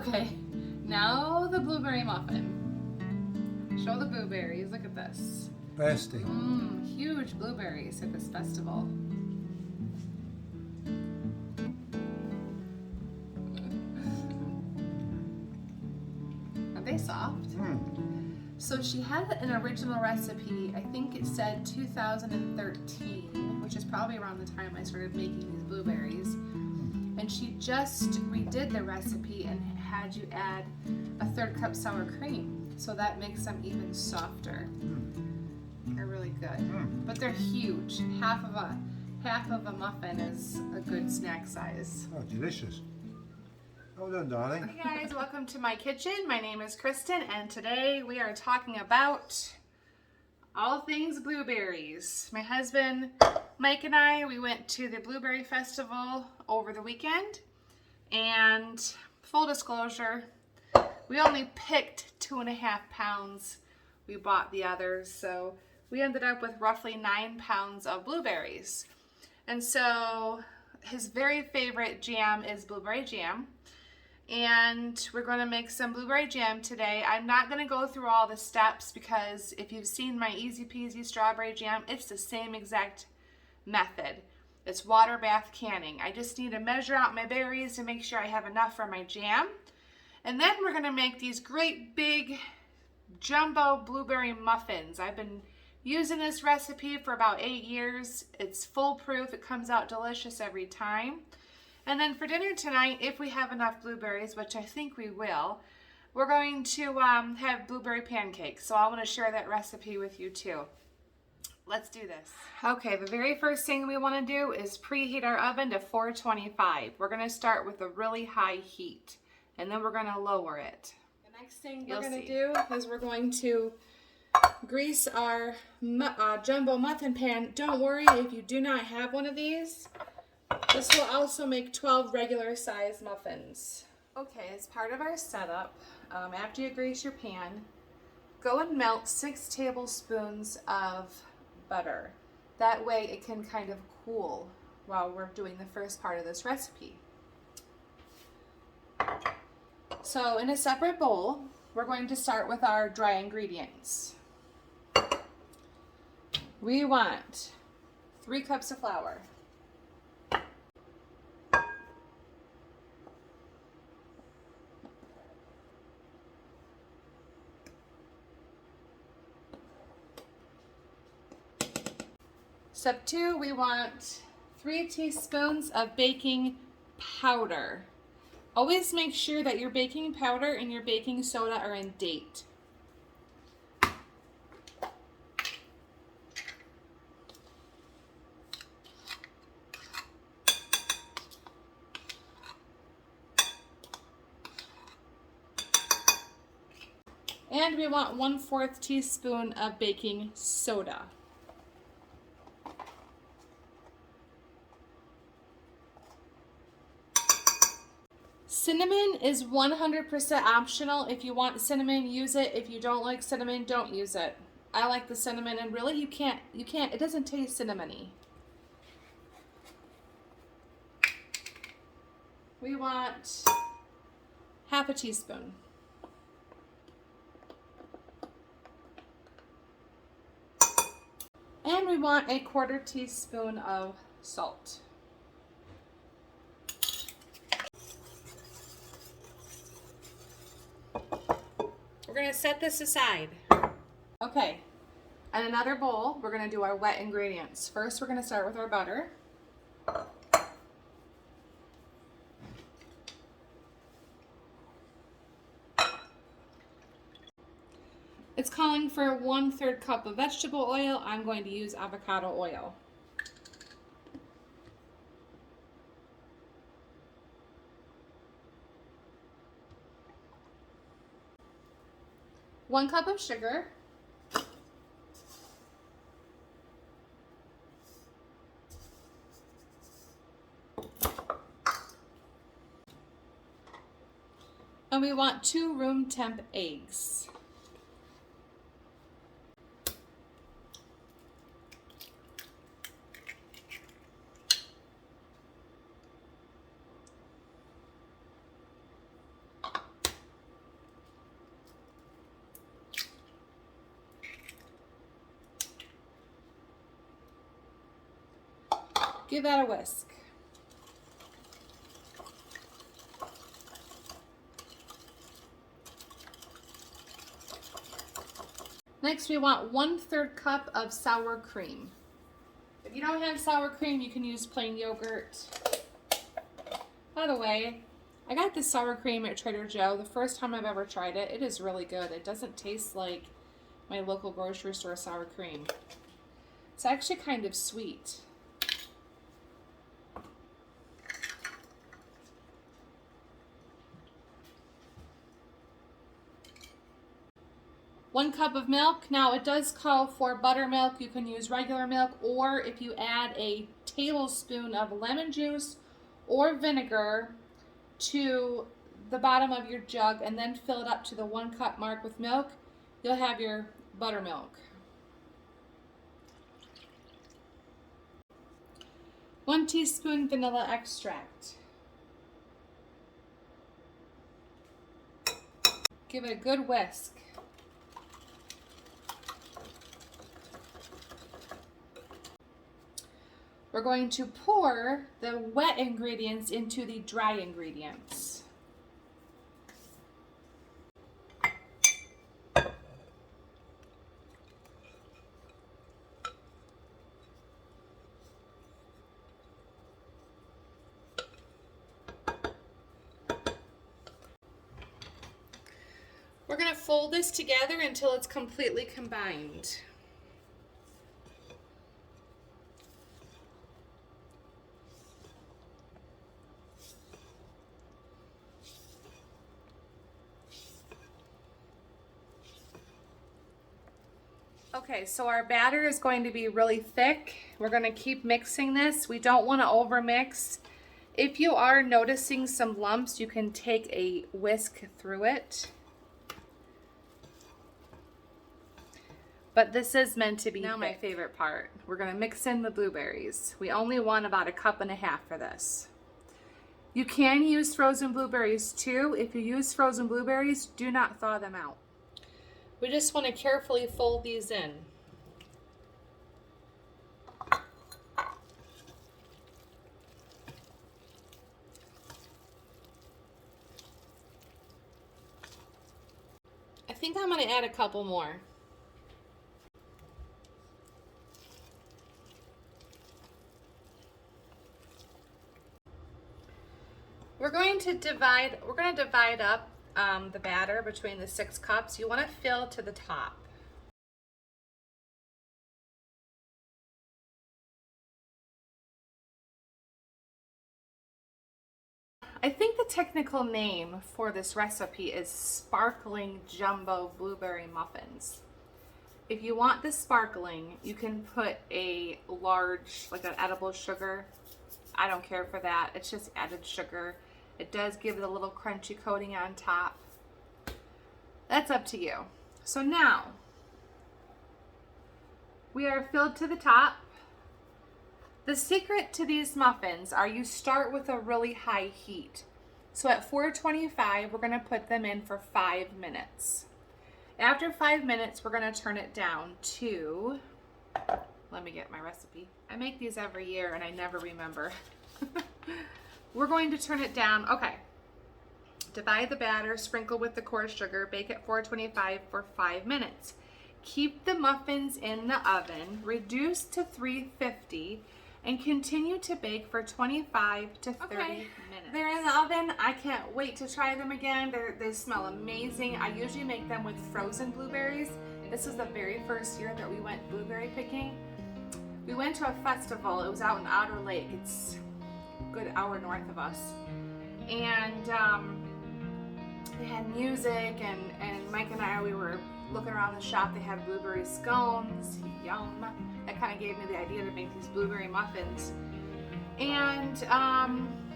Okay, now the blueberry muffin. Show the blueberries, look at this. Bursting. Huge blueberries at this festival. Are they soft? So she had an original recipe, I think it said 2013, which is probably around the time I started making these blueberries. And she just redid the recipe and had you add a 1/3 cup sour cream. So that makes them even softer. They're really good. But they're huge. Half of a muffin is a good snack size. Oh, delicious. Well done, darling. Hey guys, welcome to my kitchen. My name is Kristen, and today we are talking about all things blueberries. My husband Mike and I, we went to the Blueberry Festival over the weekend, and full disclosure, we only picked 2.5 pounds. We bought the others, so we ended up with roughly 9 pounds of blueberries. And so his very favorite jam is blueberry jam. And we're going to make some blueberry jam today. I'm not going to go through all the steps because if you've seen my easy peasy strawberry jam, it's the same exact method. It's water bath canning. I just need to measure out my berries to make sure I have enough for my jam. And then we're going to make these great big jumbo blueberry muffins. I've been using this recipe for about 8 years. It's foolproof. It comes out delicious every time. And then for dinner tonight, if we have enough blueberries, which I think we will, we're going to have blueberry pancakes. So I want to share that recipe with you too. Let's do this. Okay, the very first thing we want to do is preheat our oven to 425. We're going to start with a really high heat, and then we're going to lower it. The next thing we're going to do is we're going to grease our jumbo muffin pan. Don't worry if you do not have one of these. This will also make 12 regular size muffins. Okay, as part of our setup, after you grease your pan, go and melt 6 tablespoons of butter. That way it can kind of cool while we're doing the first part of this recipe. So in a separate bowl, we're going to start with our dry ingredients. We want 3 cups of flour. Step 2, we want 3 teaspoons of baking powder. Always make sure that your baking powder and your baking soda are in date. And we want 1/4 teaspoon of baking soda. Cinnamon is 100% optional. If you want cinnamon, use it. If you don't like cinnamon, don't use it. I like the cinnamon, and really you can't, it doesn't taste cinnamony. We want 1/2 teaspoon. And we want 1/4 teaspoon of salt. We're going to set this aside. Okay, in another bowl, we're going to do our wet ingredients. First, we're going to start with our butter. It's calling for 1/3 cup of vegetable oil. I'm going to use avocado oil. One cup of sugar. And we want 2 room temp eggs. Give that a whisk. Next, we want 1/3 cup of sour cream. If you don't have sour cream, you can use plain yogurt. By the way, I got this sour cream at Trader Joe the first time I've ever tried it. It is really good. It doesn't taste like my local grocery store sour cream. It's actually kind of sweet. One cup of milk. Now it does call for buttermilk. You can use regular milk, or if you add a tablespoon of lemon juice or vinegar to the bottom of your jug and then fill it up to the 1 cup mark with milk, you'll have your buttermilk. 1 teaspoon vanilla extract. Give it a good whisk. We're going to pour the wet ingredients into the dry ingredients. We're going to fold this together until it's completely combined. Okay, so our batter is going to be really thick. We're going to keep mixing this. We don't want to overmix. If you are noticing some lumps, you can take a whisk through it. But this is meant to be now thick. My favorite part. We're going to mix in the blueberries. We only want about 1.5 cups for this. You can use frozen blueberries too. If you use frozen blueberries, do not thaw them out. We just want to carefully fold these in. I think I'm going to add a couple more. We're going to divide up the batter between the 6 cups. You want to fill to the top. I think the technical name for this recipe is sparkling jumbo blueberry muffins. If you want the sparkling, you can put a large, like an edible sugar. I don't care for that. It's just added sugar. It does give it a little crunchy coating on top. That's up to you. So now, we are filled to the top. The secret to these muffins are you start with a really high heat. So at 425, we're going to put them in for 5 minutes. After 5 minutes, we're going to turn it down to, let me get my recipe. I make these every year and I never remember. We're going to turn it down. Okay. Divide the batter, sprinkle with the coarse sugar, bake at 425 for 5 minutes. Keep the muffins in the oven, reduce to 350, and continue to bake for 25 to 30 minutes. They're in the oven. I can't wait to try them again. They smell amazing. I usually make them with frozen blueberries. This is the very first year that we went blueberry picking. We went to a festival. It was out in Otter Lake. It's a good hour north of us. And they had music, and Mike and I, we were looking around the shop. They had blueberry scones. Yum. That kind of gave me the idea to make these blueberry muffins. And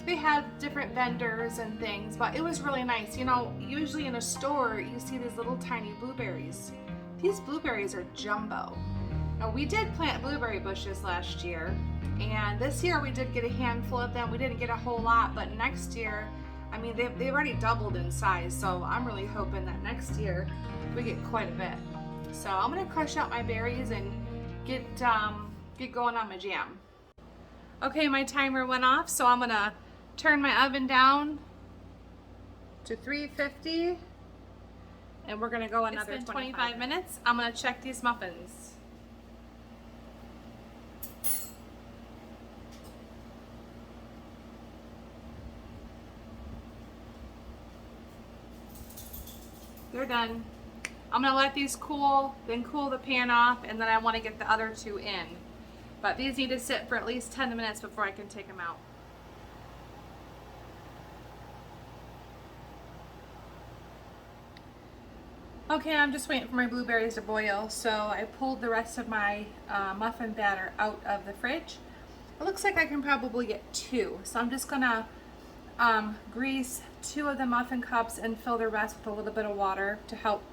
they had different vendors and things, but it was really nice. You know, usually in a store, you see these little tiny blueberries. These blueberries are jumbo. Now, we did plant blueberry bushes last year, and this year we did get a handful of them. We didn't get a whole lot, but next year, I mean, they've already doubled in size, so I'm really hoping that next year we get quite a bit. So I'm gonna crush out my berries and get going on my jam. Okay, my timer went off, so I'm gonna turn my oven down to 350, and we're gonna go another 25 minutes. I'm gonna check these muffins. They're done. I'm gonna let these cool, then cool the pan off, and then I wanna get the other two in. But these need to sit for at least 10 minutes before I can take them out. Okay, I'm just waiting for my blueberries to boil, so I pulled the rest of my muffin batter out of the fridge. It looks like I can probably get 2, so I'm just gonna grease 2 of the muffin cups and fill the rest with a little bit of water to help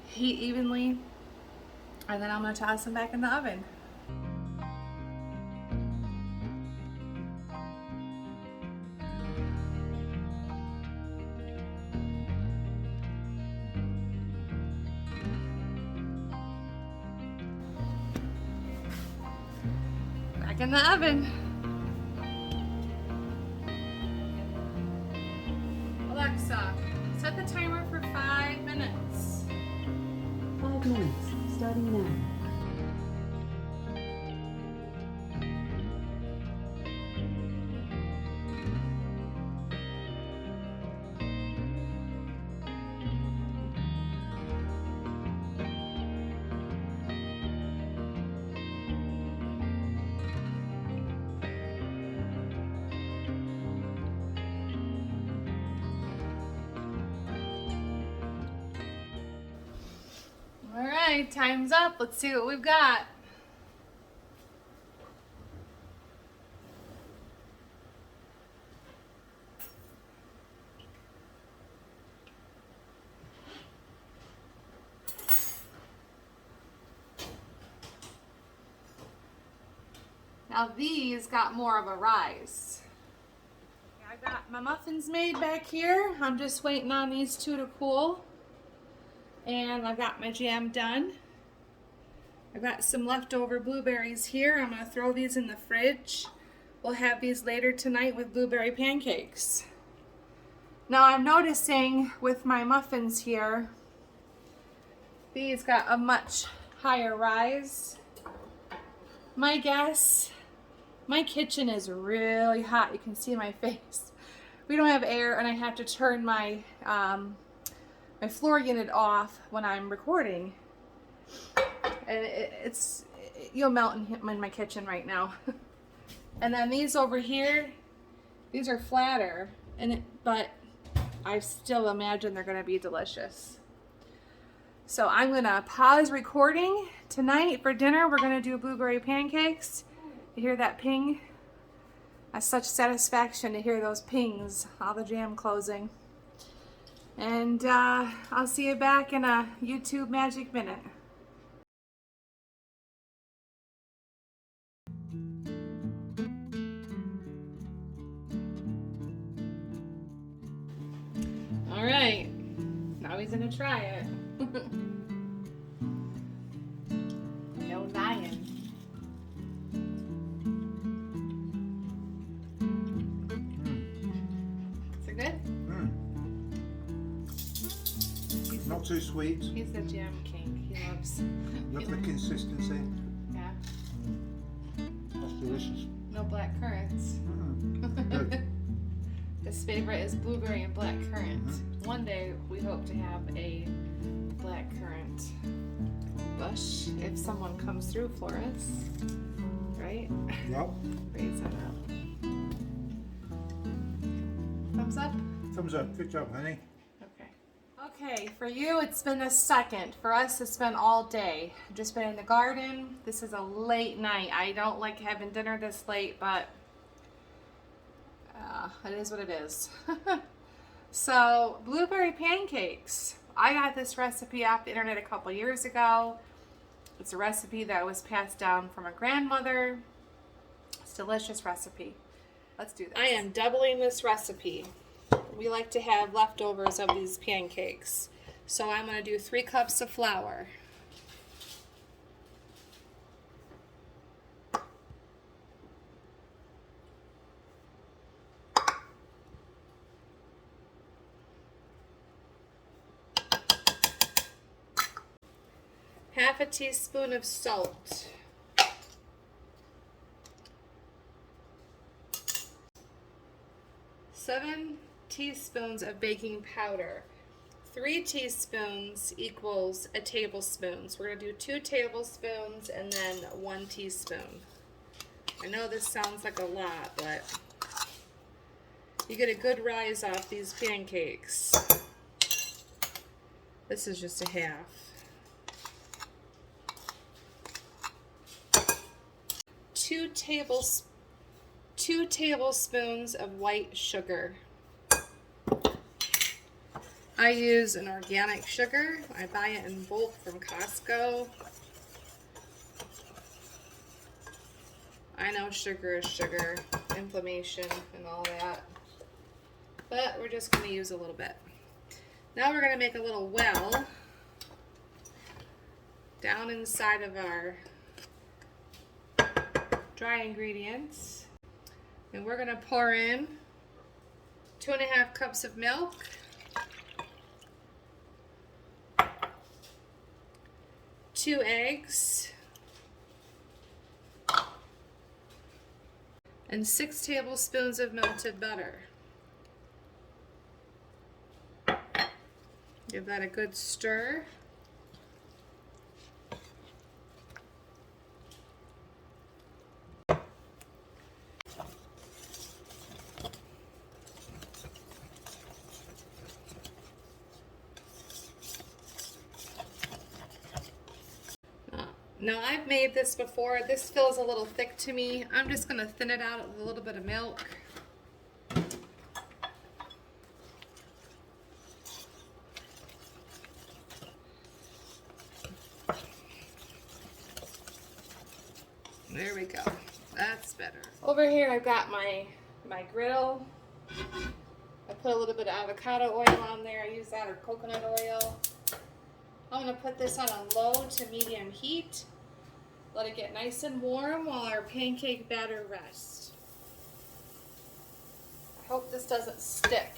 heat evenly, and then I'm gonna toss them back in the oven. Back in the oven. Alexa, set the timer for 5 minutes. 5 minutes, starting now. All right, time's up. Let's see what we've got. Now these got more of a rise. I got my muffins made back here. I'm just waiting on these 2 to cool. And I've got my jam done. I've got some leftover blueberries here. I'm gonna throw these in the fridge. We'll have these later tonight with blueberry pancakes. Now I'm noticing with my muffins here, these got a much higher rise. My guess, my kitchen is really hot. You can see my face. We don't have air, and I have to turn my my floor unit off when I'm recording, and you'll melt in my kitchen right now. And then these over here, these are flatter, but I still imagine they're gonna be delicious. So I'm gonna pause recording. Tonight for dinner, we're gonna do blueberry pancakes. You hear that ping? That's such satisfaction to hear those pings, all the jam closing. And I'll see you back in a YouTube Magic Minute. All right, now he's gonna try it. No lying. Is it good? Not too sweet. He's the jam king. He loves. Love the consistency. Yeah. That's delicious. No black currants. Good. His favorite is blueberry and black currant. One day we hope to have a black currant bush if someone comes through for us, right? Yep. Raise that up. Thumbs up? Thumbs up. Good job, honey. Okay, for you it's been a second. For us it's been all day. I've just been in the garden. This is a late night. I don't like having dinner this late, but it is what it is. So, blueberry pancakes. I got this recipe off the internet a couple years ago. It's a recipe that was passed down from a grandmother. It's a delicious recipe. Let's do this. I am doubling this recipe. We like to have leftovers of these pancakes. So I'm going to do 3 cups of flour. half a teaspoon of salt, 7 teaspoons of baking powder. 3 teaspoons equals a tablespoon. So we're going to do 2 tablespoons and then 1 teaspoon. I know this sounds like a lot, but you get a good rise off these pancakes. This is just a half. 2 tablespoons of white sugar. I use an organic sugar. I buy it in bulk from Costco. I know sugar is sugar, inflammation and all that, but we're just going to use a little bit. Now we're going to make a little well down inside of our dry ingredients, and we're going to pour in 2.5 cups of milk, 2 eggs, and 6 tablespoons of melted butter. Give that a good stir. Now I've made this before. This feels a little thick to me. I'm just going to thin it out with a little bit of milk. There we go. That's better. Over here I've got my griddle. I put a little bit of avocado oil on there. I use that or coconut oil. I'm going to put this on a low to medium heat. Let it get nice and warm while our pancake batter rests. I hope this doesn't stick.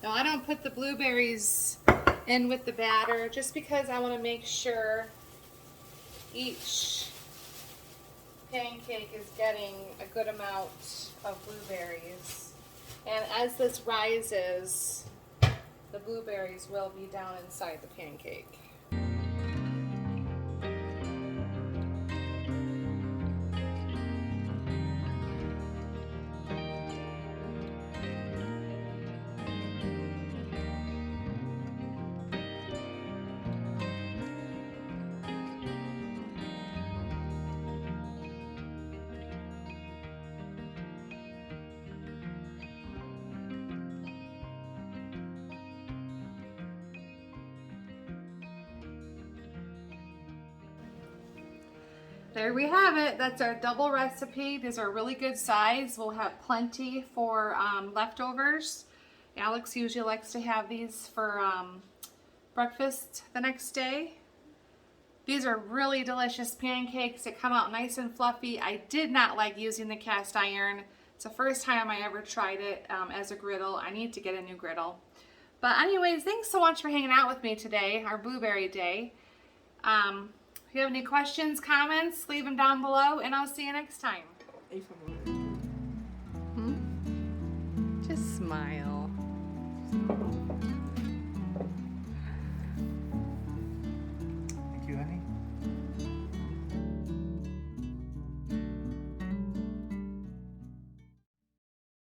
Now I don't put the blueberries in with the batter just because I want to make sure each pancake is getting a good amount of blueberries. And as this rises, the blueberries will be down inside the pancake. There we have it. That's our double recipe. These are really good size. We'll have plenty for leftovers. Alex usually likes to have these for breakfast the next day. These are really delicious pancakes that come out nice and fluffy. I did not like using the cast iron. It's the first time I ever tried it as a griddle. I need to get a new griddle. But anyways, thanks so much for hanging out with me today, our blueberry day. If you have any questions, comments, leave them down below, and I'll see you next time. Just smile.